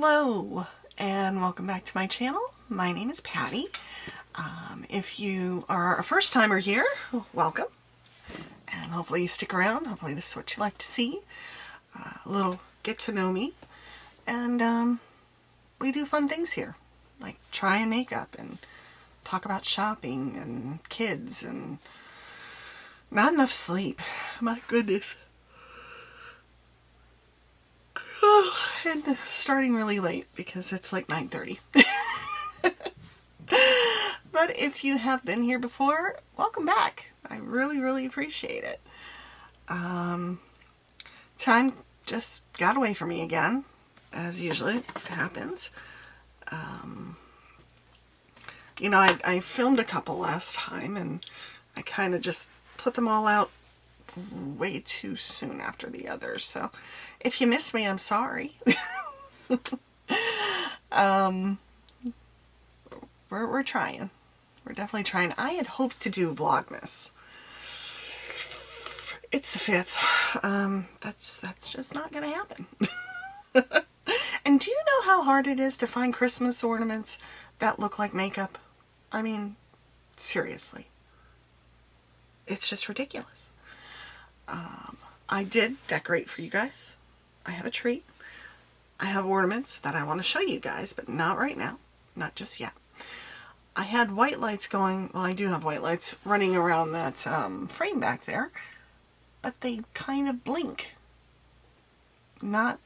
Hello and welcome back to my channel. My name is Patty. If you are a first timer here, welcome, and hopefully you stick around. Hopefully this is what you like to see. A little get to know me, and we do fun things here, like try and makeup and talk about shopping and kids and not enough sleep. My goodness. Oh, and starting really late because it's like 9:30. But if you have been here before, welcome back. I really appreciate it. Time just got away from me again, as usually happens. I filmed a couple last time and I kind of just put them all out way too soon after the others. So if you missed me, I'm sorry. We're trying. We're definitely trying. I had hoped to do Vlogmas. It's the 5th. That's just not gonna happen. And do you know how hard it is to find Christmas ornaments that look like makeup? I mean, seriously. It's just ridiculous. I did decorate for you guys. I have a tree. I have ornaments that I want to show you guys, but not right now. Not just yet. I had white lights going. Well, I do have white lights running around that frame back there, but they kind of blink. Not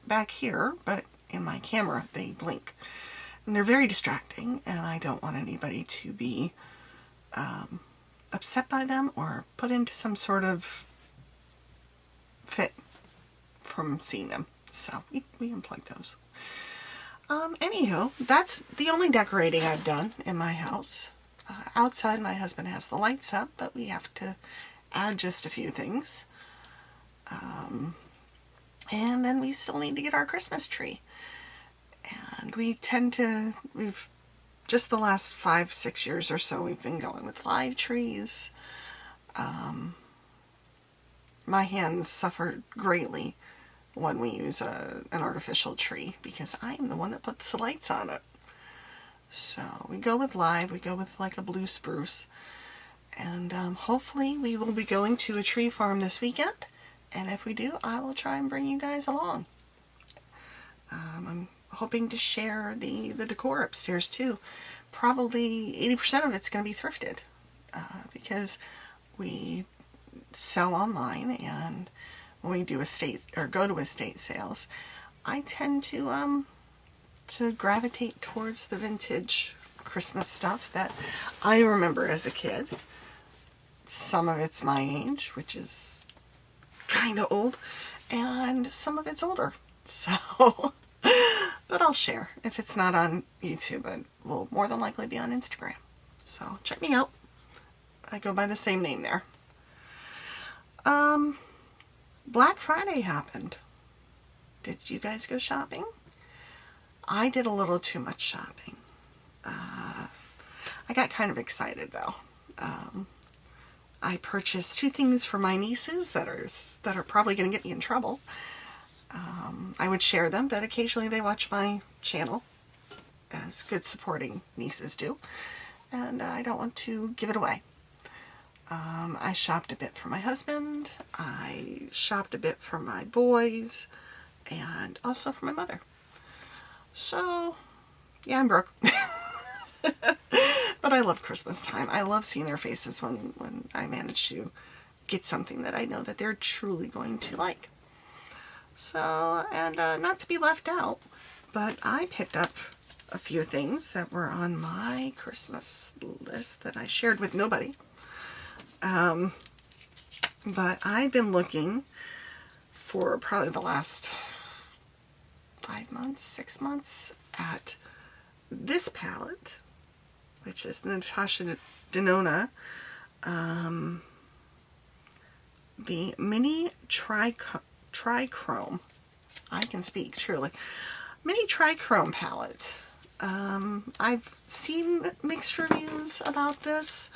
back here, but in my camera they blink. And they're very distracting, and I don't want anybody to be upset by them or put into some sort of fit from seeing them. So we unplugged those. Anywho, that's the only decorating I've done in my house. Outside, my husband has the lights up, but we have to add just a few things. And then we still need to get our Christmas tree. And we've just the last 5-6 years or so, we've been going with live trees. My hands suffer greatly when we use an artificial tree because I am the one that puts the lights on it. So we go with live, we go with like a blue spruce, and hopefully we will be going to a tree farm this weekend, and if we do, I will try and bring you guys along. I'm hoping to share the decor upstairs too. Probably 80% of it's going to be thrifted because we sell online, and when we do go to estate sales, I tend to gravitate towards the vintage Christmas stuff that I remember as a kid. Some of it's my age, which is kind of old, and some of it's older. So, but I'll share. If it's not on YouTube, it will more than likely be on Instagram. So check me out. I go by the same name there. Black Friday happened. Did you guys go shopping? I did a little too much shopping. I got kind of excited though. I purchased 2 things for my nieces that are probably going to get me in trouble. I would share them, but occasionally they watch my channel, as good supporting nieces do, and I don't want to give it away. I shopped a bit for my husband, I shopped a bit for my boys, and also for my mother. So, yeah, I'm broke. But I love Christmas time. I love seeing their faces when I manage to get something that I know that they're truly going to like. So, and not to be left out, but I picked up a few things that were on my Christmas list that I shared with nobody. But I've been looking for probably the last 5 months, 6 months at this palette, which is Natasha Denona, the mini Trichrome. I can speak, truly. Mini Trichrome palette. I've seen mixed reviews about this,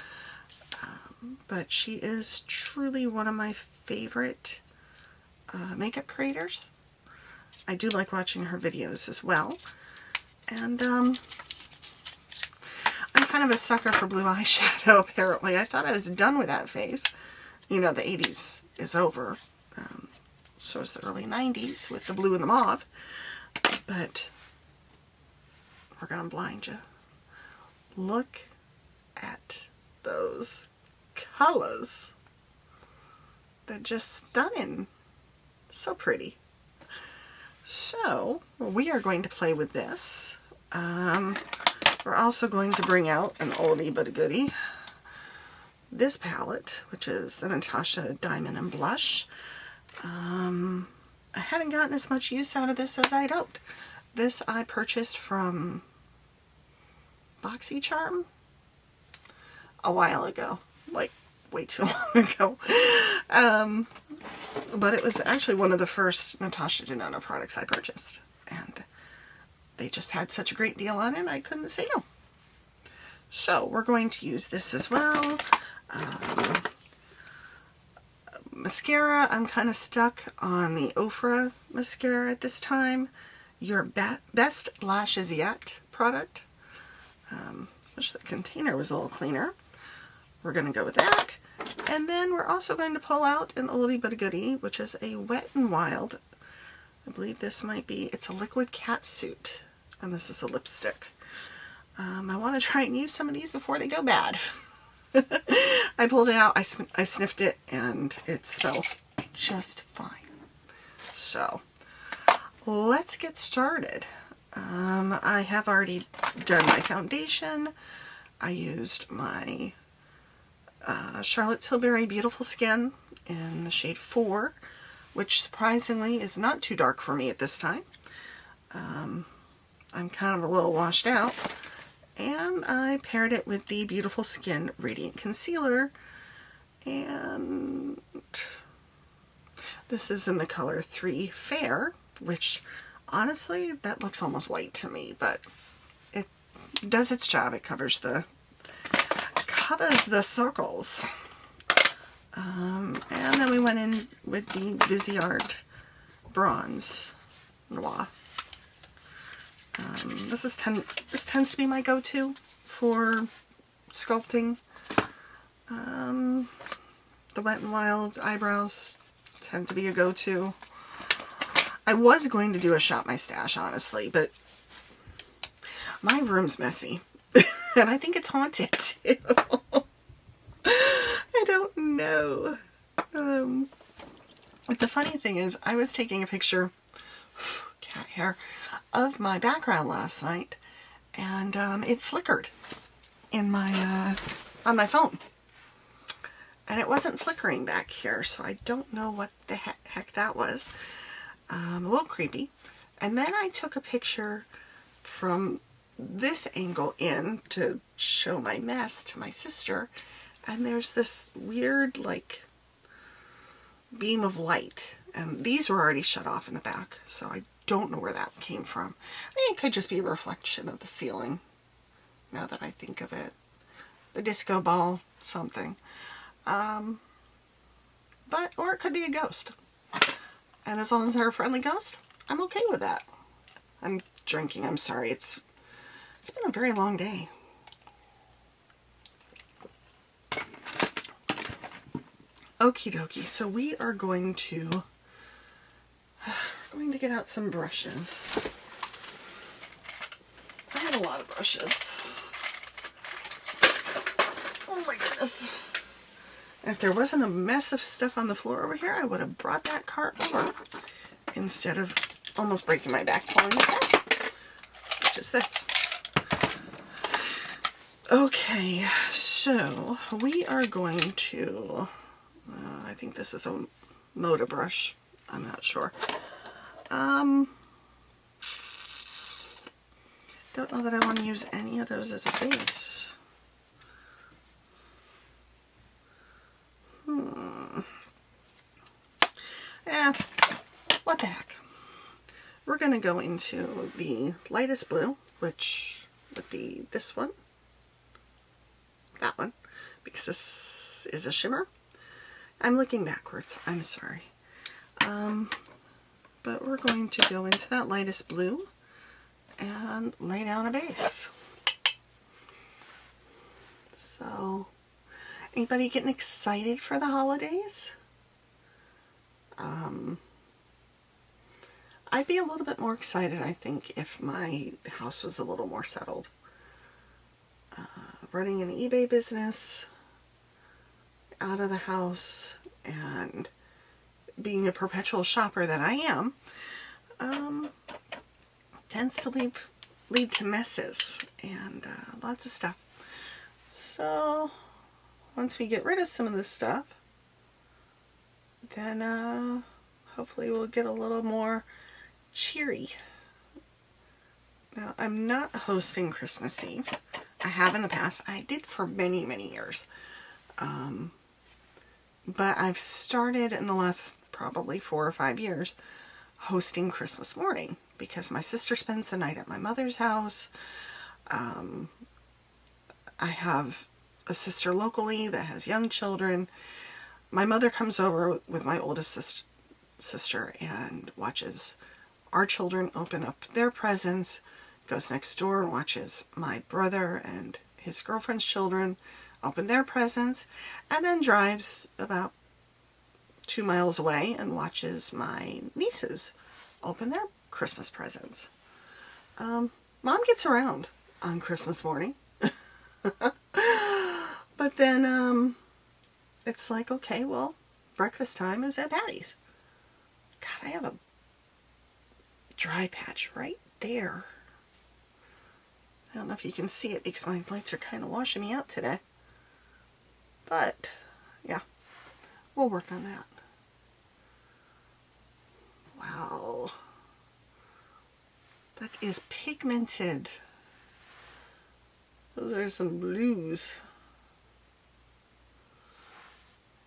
but she is truly one of my favorite makeup creators. I do like watching her videos as well. And I'm kind of a sucker for blue eyeshadow, apparently. I thought I was done with that phase. You know, the 80s is over. So is the early 90s with the blue and the mauve. But we're going to blind you. Look at those colors. They're just stunning. So pretty. So, we are going to play with this. We're also going to bring out an oldie but a goodie. This palette, which is the Natasha Diamond and Blush. I haven't gotten as much use out of this as I'd hoped. This I purchased from BoxyCharm a while ago, like way too long ago. But it was actually one of the first Natasha Denona products I purchased, and they just had such a great deal on it, I couldn't say no. So we're going to use this as well. Mascara, I'm kind of stuck on the Ofra mascara at this time. Your Best Lashes Yet product. Wish the container was a little cleaner. We're going to go with that. And then we're also going to pull out an oldie but a goodie, which is a Wet n Wild. I believe this might be, it's a liquid catsuit. And this is a lipstick. I want to try and use some of these before they go bad. I pulled it out, I sniffed it, and it smells just fine. So, let's get started. I have already done my foundation. I used my Charlotte Tilbury Beautiful Skin in the shade 4, which surprisingly is not too dark for me at this time. I'm kind of a little washed out. And I paired it with the Beautiful Skin Radiant Concealer. And this is in the color 3 Fair, which honestly, that looks almost white to me, but it does its job. It covers the circles. And then we went in with the Viseart Bronze Noir. This tends to be my go-to for sculpting. The Wet n Wild eyebrows tend to be a go-to. I was going to do a Shop My Stash, honestly, but my room's messy. And I think it's haunted, too. I don't know. But the funny thing is, I was taking a picture, cat hair, of my background last night, and it flickered in my on my phone, and it wasn't flickering back here, so I don't know what the heck that was. A little creepy. And then I took a picture from this angle in to show my mess to my sister, and there's this weird like beam of light, and these were already shut off in the back, so I don't know where that came from. I mean, it could just be a reflection of the ceiling, now that I think of it. The disco ball, something. Or it could be a ghost. And as long as they're a friendly ghost, I'm okay with that. I'm drinking, I'm sorry. It's been a very long day. Okie dokie, so we are going to get out some brushes. I have a lot of brushes. Oh my goodness. If there wasn't a mess of stuff on the floor over here, I would have brought that cart over instead of almost breaking my back pulling this out, which is this. Okay, so we are going to, I think this is a Moda brush. I'm not sure. Don't know that I want to use any of those as a base. What the heck. We're going to go into the lightest blue, which would be this one. That one. Because this is a shimmer. I'm looking backwards. I'm sorry. but we're going to go into that lightest blue and lay down a base. So, anybody getting excited for the holidays? I'd be a little bit more excited, I think, if my house was a little more settled. Running an eBay business out of the house and being a perpetual shopper that I am, tends to lead to messes and lots of stuff. So once we get rid of some of this stuff, then hopefully we'll get a little more cheery. Now, I'm not hosting Christmas Eve. I have in the past. I did for many, many years. But I've started in the last probably 4 or 5 years hosting Christmas morning because my sister spends the night at my mother's house. I have a sister locally that has young children. My mother comes over with my oldest sister and watches our children open up their presents, goes next door and watches my brother and his girlfriend's children open their presents, and then drives about 2 miles away and watches my nieces open their Christmas presents. Mom gets around on Christmas morning. But then it's like, okay, well, breakfast time is at Patty's. God, I have a dry patch right there. I don't know if you can see it because my lights are kind of washing me out today. But, yeah, we'll work on that. Wow. That is pigmented. Those are some blues.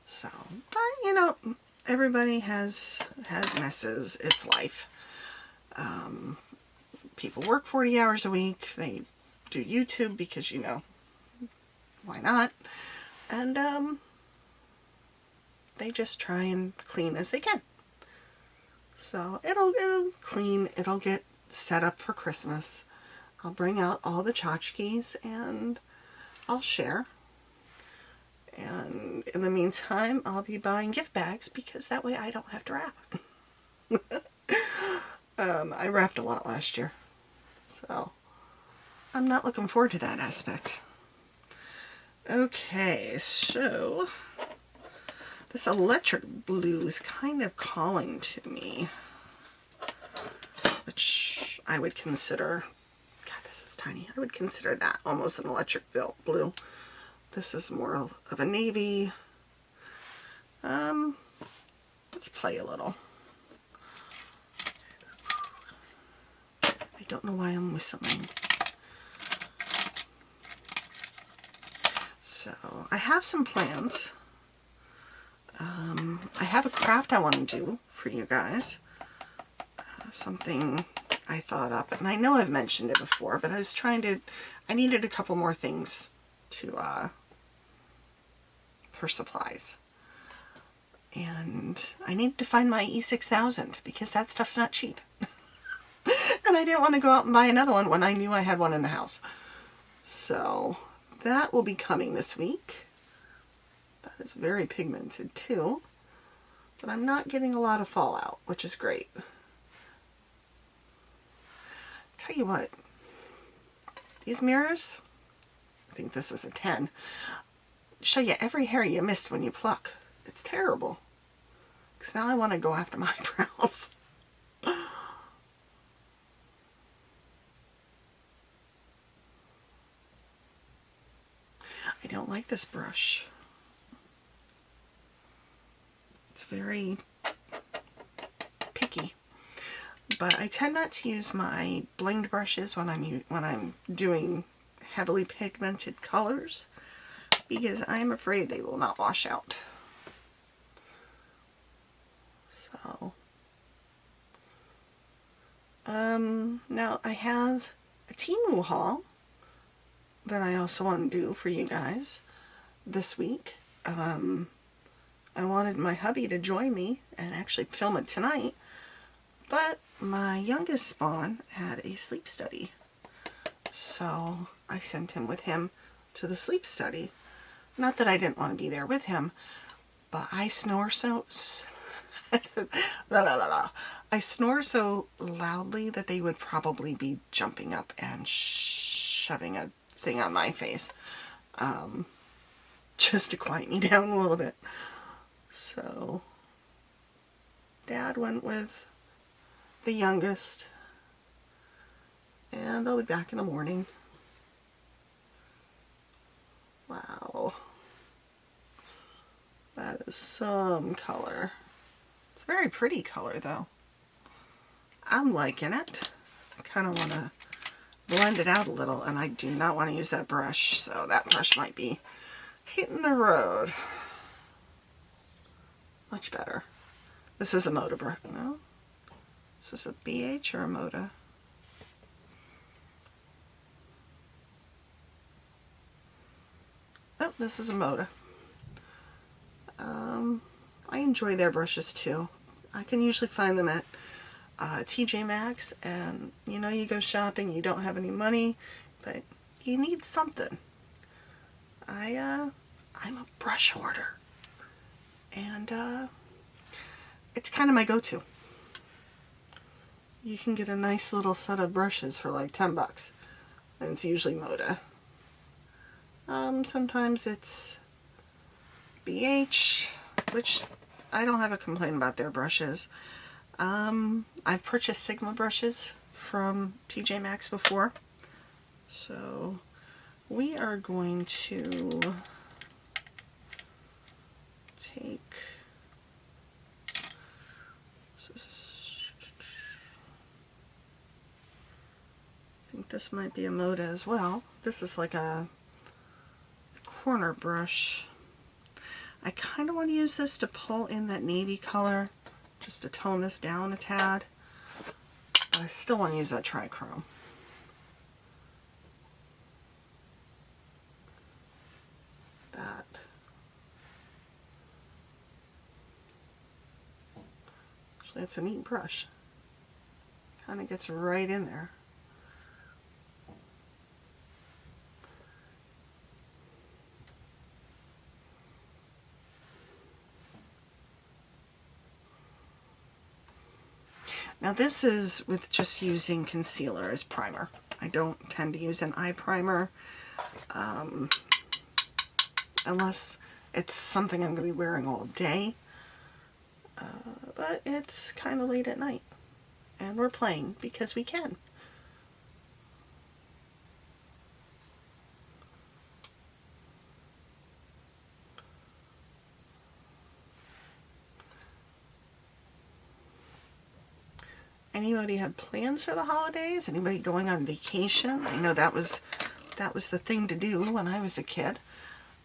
So, but, you know, everybody has messes. It's life. People work 40 hours a week. They do YouTube because, you know, why not? And they just try and clean as they can. So it'll clean. It'll get set up for Christmas. I'll bring out all the tchotchkes and I'll share. And in the meantime, I'll be buying gift bags because that way I don't have to wrap. I wrapped a lot last year. So I'm not looking forward to that aspect. Okay, so this electric blue is kind of calling to me, which I would consider, God, this is tiny. I would consider that almost an electric blue. This is more of a navy. Let's play a little. I don't know why I'm whistling. So I have some plans. I have a craft I want to do for you guys. Something I thought up, and I know I've mentioned it before, but I needed a couple more things for supplies. And I needed to find my E6000 because that stuff's not cheap. And I didn't want to go out and buy another one when I knew I had one in the house. So that will be coming this week. That is very pigmented too. But I'm not getting a lot of fallout, which is great. Tell you what, these mirrors, I think this is a 10, show you every hair you missed when you pluck. It's terrible. Because now I want to go after my eyebrows. I don't like this brush. It's very picky. But I tend not to use my blinged brushes when I'm doing heavily pigmented colors because I'm afraid they will not wash out. So, now I have a Temu haul that I also want to do for you guys this week. I wanted my hubby to join me and actually film it tonight, But my youngest spawn had a sleep study, so I sent him with him to the sleep study. Not that I didn't want to be there with him, but I snore so I snore so loudly that they would probably be jumping up and shoving a thing on my face, just to quiet me down a little bit. So Dad went with the youngest, and they'll be back in the morning. Wow, that is some color. It's a very pretty color though. I'm liking it. I kind of want to blend it out a little, and I do not want to use that brush, so that brush might be hitting the road. Much better. This is a Moda brush. No? Is this a BH or a Moda? Oh, this is a Moda. I enjoy their brushes too. I can usually find them at TJ Maxx, and you know, you go shopping, you don't have any money, but you need something. I'm a brush hoarder, and it's kind of my go-to. You can get a nice little set of brushes for like $10, and it's usually Moda. Sometimes it's BH, which I don't have a complaint about their brushes. I've purchased Sigma brushes from TJ Maxx before, so we are going to take I think this might be a Moda as well. This is like a corner brush. I kind of want to use this to pull in that navy color, just to tone this down a tad. But I still want to use that Trichrome. That. Actually, it's a neat brush. Kind of gets right in there. Now this is with just using concealer as primer. I don't tend to use an eye primer unless it's something I'm going to be wearing all day. But it's kind of late at night, and we're playing because we can. Anybody have plans for the holidays? Anybody going on vacation? I know that was the thing to do when I was a kid.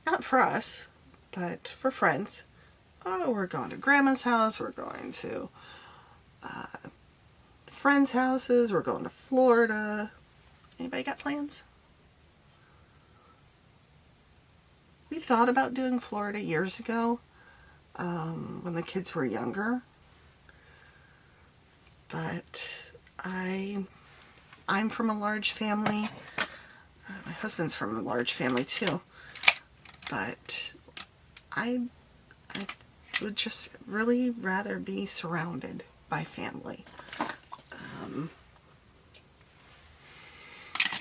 Not for us, but for friends. Oh, we're going to Grandma's house. We're going to friends' houses. We're going to Florida. Anybody got plans? We thought about doing Florida years ago when the kids were younger. But I'm from a large family. My husband's from a large family too. But I would just really rather be surrounded by family.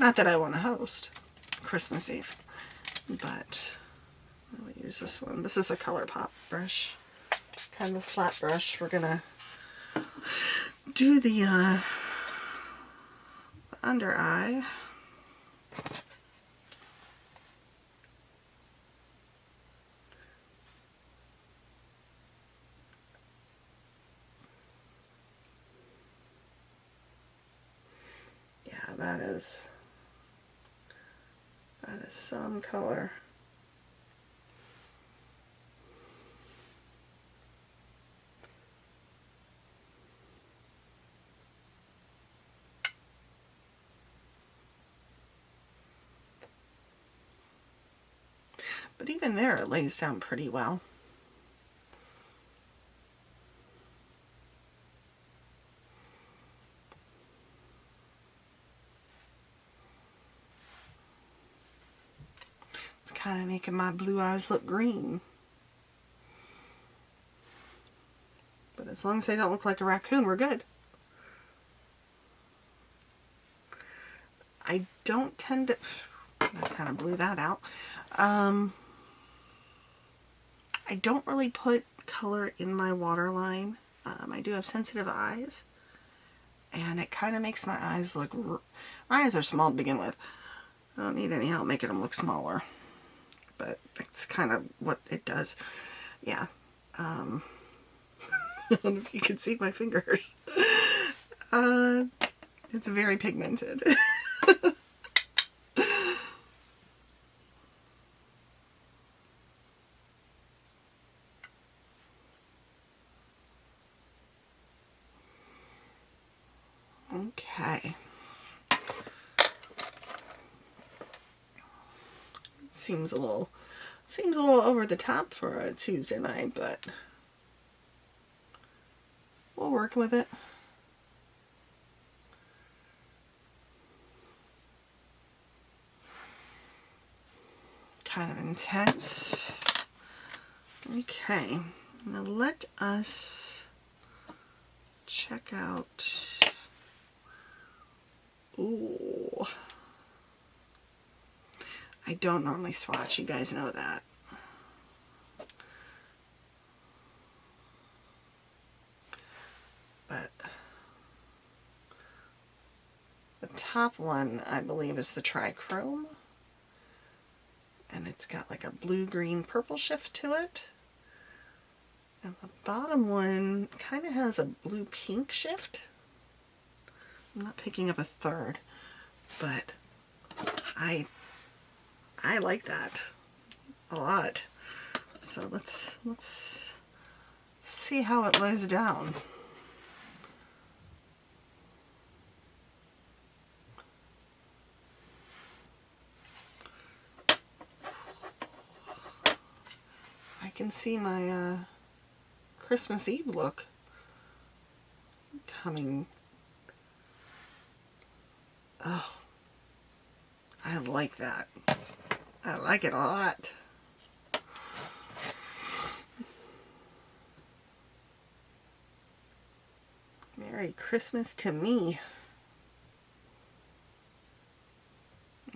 Not that I want to host Christmas Eve, but I'll use this one. This is a ColourPop brush, kind of a flat brush. We're gonna do the under eye. Yeah, that is some color. But even there, it lays down pretty well. It's kind of making my blue eyes look green. But as long as they don't look like a raccoon, we're good. I don't tend to... I kind of blew that out. I don't really put color in my waterline. I do have sensitive eyes. And it kind of makes my eyes look... My eyes are small to begin with. I don't need any help making them look smaller. But that's kind of what it does. Yeah. I don't know if you can see my fingers. It's very pigmented. Okay. Seems a little over the top for a Tuesday night, but we'll work with it. Kind of intense. Okay, now let us check out. Ooh. I don't normally swatch, you guys know that. But the top one, I believe, is the Trichrome. And it's got like a blue-green purple shift to it. And the bottom one kind of has a blue-pink shift. I'm not picking up a third, but I like that a lot. So let's see how it lays down. I can see my Christmas Eve look coming. Oh, I like that. I like it a lot. Merry Christmas to me.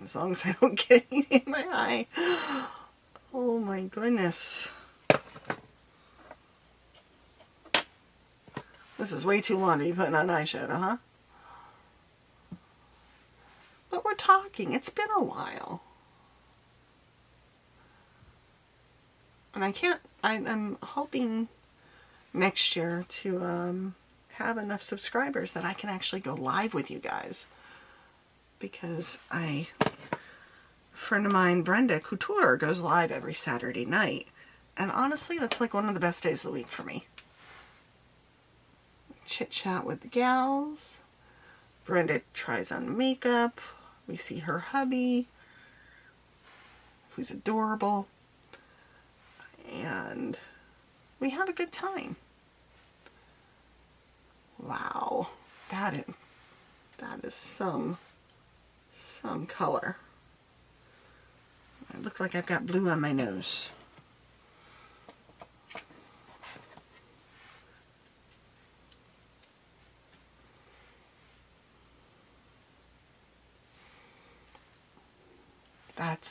As long as I don't get anything in my eye. Oh my goodness. This is way too long to be putting on eyeshadow, huh? But we're talking. It's been a while. And I'm hoping next year to have enough subscribers that I can actually go live with you guys. Because a friend of mine, Brenda Couture, goes live every Saturday night. And honestly, that's like one of the best days of the week for me. Chit chat with the gals. Brenda tries on makeup. We see her hubby, who's adorable. And we have a good time. Wow. That is some color. I look like I've got blue on my nose.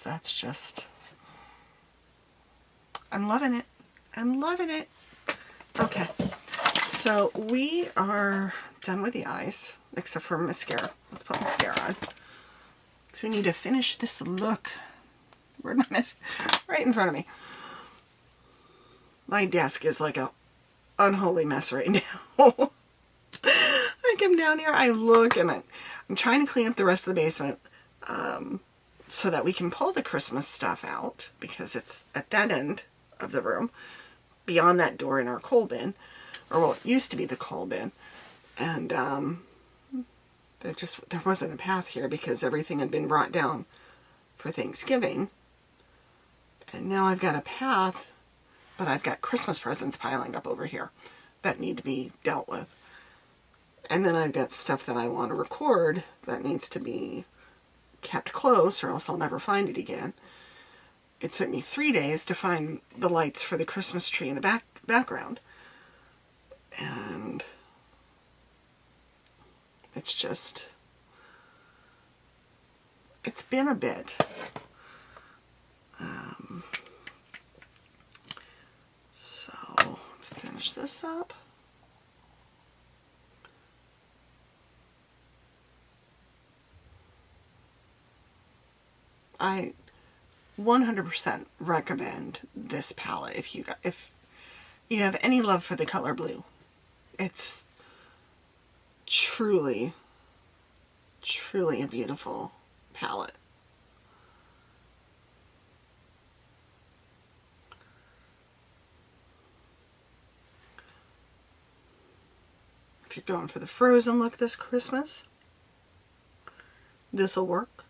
That's just, I'm loving it. I'm loving it. Okay, so we are done with the eyes, except for mascara. Let's put mascara on. So we need to finish this look. Where'd my mascara? Right in front of me. My desk is like a unholy mess right now. I come down here, I look, and I'm trying to clean up the rest of the basement. So that we can pull the Christmas stuff out, because it's at that end of the room, beyond that door in our coal bin, or what used to be the coal bin. And there wasn't a path here because everything had been brought down for Thanksgiving. And now I've got a path, but I've got Christmas presents piling up over here that need to be dealt with. And then I've got stuff that I want to record that needs to be kept close, or else I'll never find it again. it took me 3 days to find the lights for the Christmas tree in the background. And it's just, it's been a bit. So let's finish this up. I 100% recommend this palette if you have any love for the color blue. It's truly, truly a beautiful palette. If you're going for the Frozen look this Christmas, this will work.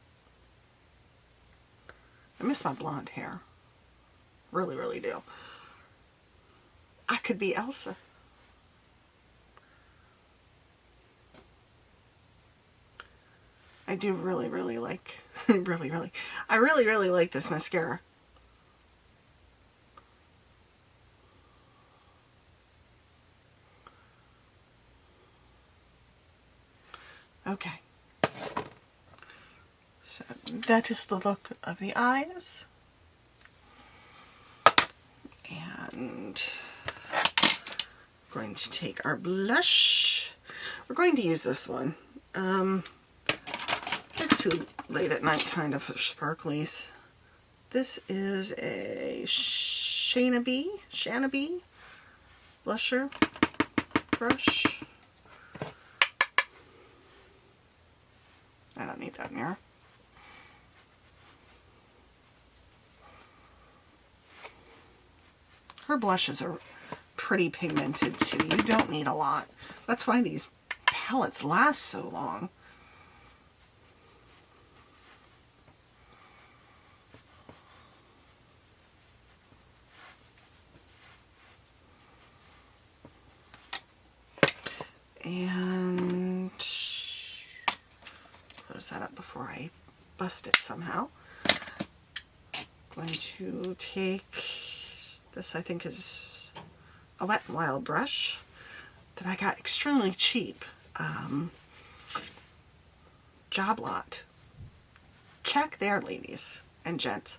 I miss my blonde hair. Really, really do. I could be Elsa. I do really, really like, I really, really like this mascara. Okay. So that is the look of the eyes. And we're going to take our blush. We're going to use this one. It's too late at night kind of for sparklies. This is a Shana B blusher brush. I don't need that mirror. Her blushes are pretty pigmented too. You don't need a lot. That's why these palettes last so long. And close that up before I bust it somehow. Going to take this, I think is a Wet n Wild brush that I got extremely cheap. Job Lot. Check there, ladies and gents.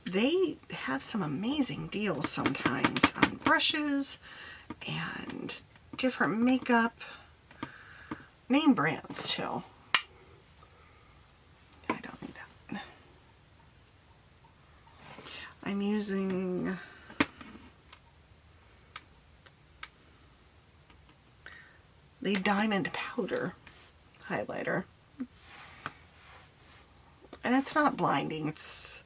They have some amazing deals sometimes on brushes and different makeup, name brands too. I don't need that. I'm using the Diamond Powder highlighter. And it's not blinding. It's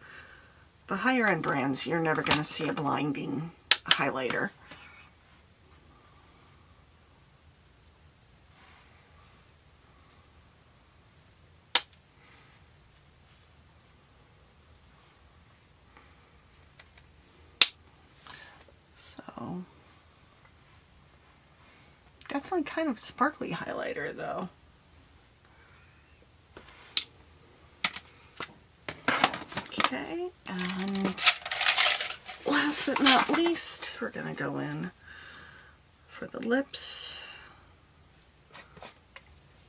the higher end brands, you're never going to see a blinding highlighter. So, definitely kind of sparkly highlighter though. Okay, and last but not least, we're going to go in for the lips.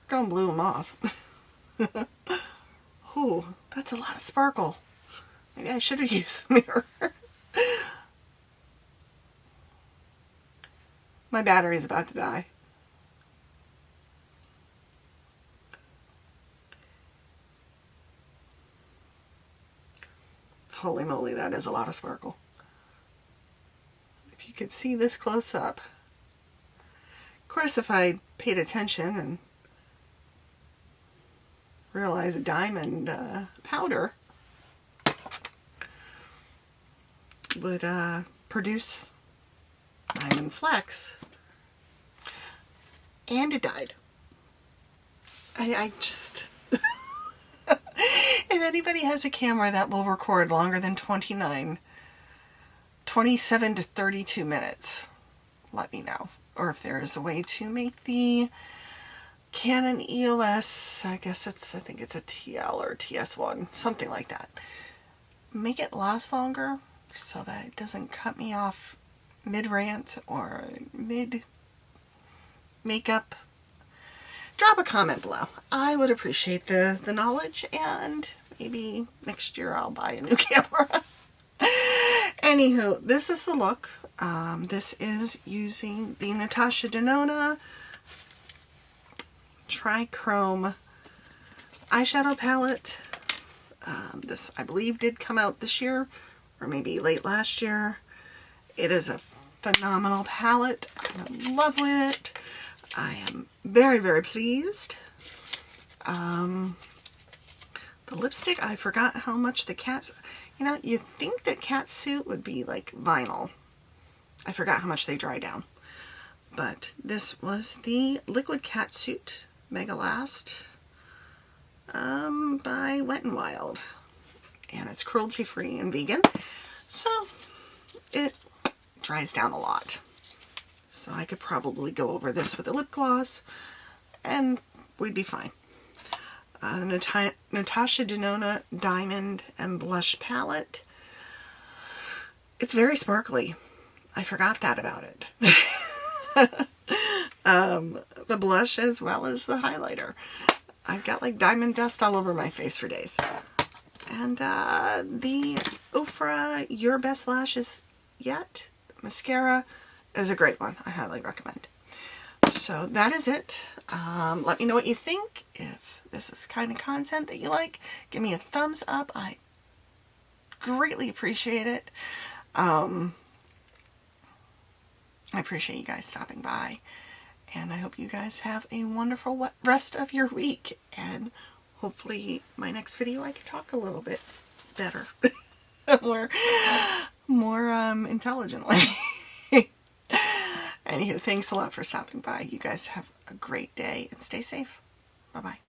Don't blow them off. Ooh, that's a lot of sparkle. Maybe I should have used the mirror. My battery's about to die. Holy moly, that is a lot of sparkle. If you could see this close up. Of course, if I paid attention and realized diamond powder would produce diamond flecks. And it died. I just... If anybody has a camera that will record longer than 27 to 32 minutes, let me know. Or if there is a way to make the Canon EOS, I think it's a TL or TS1, something like that. make it last longer so that it doesn't cut me off mid-rant or mid-makeup, drop a comment below. I would appreciate the knowledge, and maybe next year I'll buy a new camera. Anywho, this is the look. This is using the Natasha Denona Trichrome eyeshadow palette. This, I believe, did come out this year, or maybe late last year. It is a phenomenal palette. I'm in love with it. I am very, very pleased. The lipstick, I forgot how much the cat... You know, you'd think that catsuit would be like vinyl. I forgot how much they dry down. But this was the Liquid Catsuit Mega Last by Wet n Wild. And it's cruelty-free and vegan. So it dries down a lot. So I could probably go over this with a lip gloss and we'd be fine. Natasha Denona Diamond and Blush Palette. It's very sparkly. I forgot that about it. The blush as well as the highlighter. I've got like diamond dust all over my face for days. And the Ofra Your Best Lashes Yet mascara is a great one. I highly recommend. So that is it. Let me know what you think. If this is the kind of content that you like, give me a thumbs up. I greatly appreciate it. I appreciate you guys stopping by. And I hope you guys have a wonderful rest of your week. And hopefully my next video I can talk a little bit better. more intelligently. Anywho, thanks a lot for stopping by. You guys have a great day and stay safe. Bye-bye.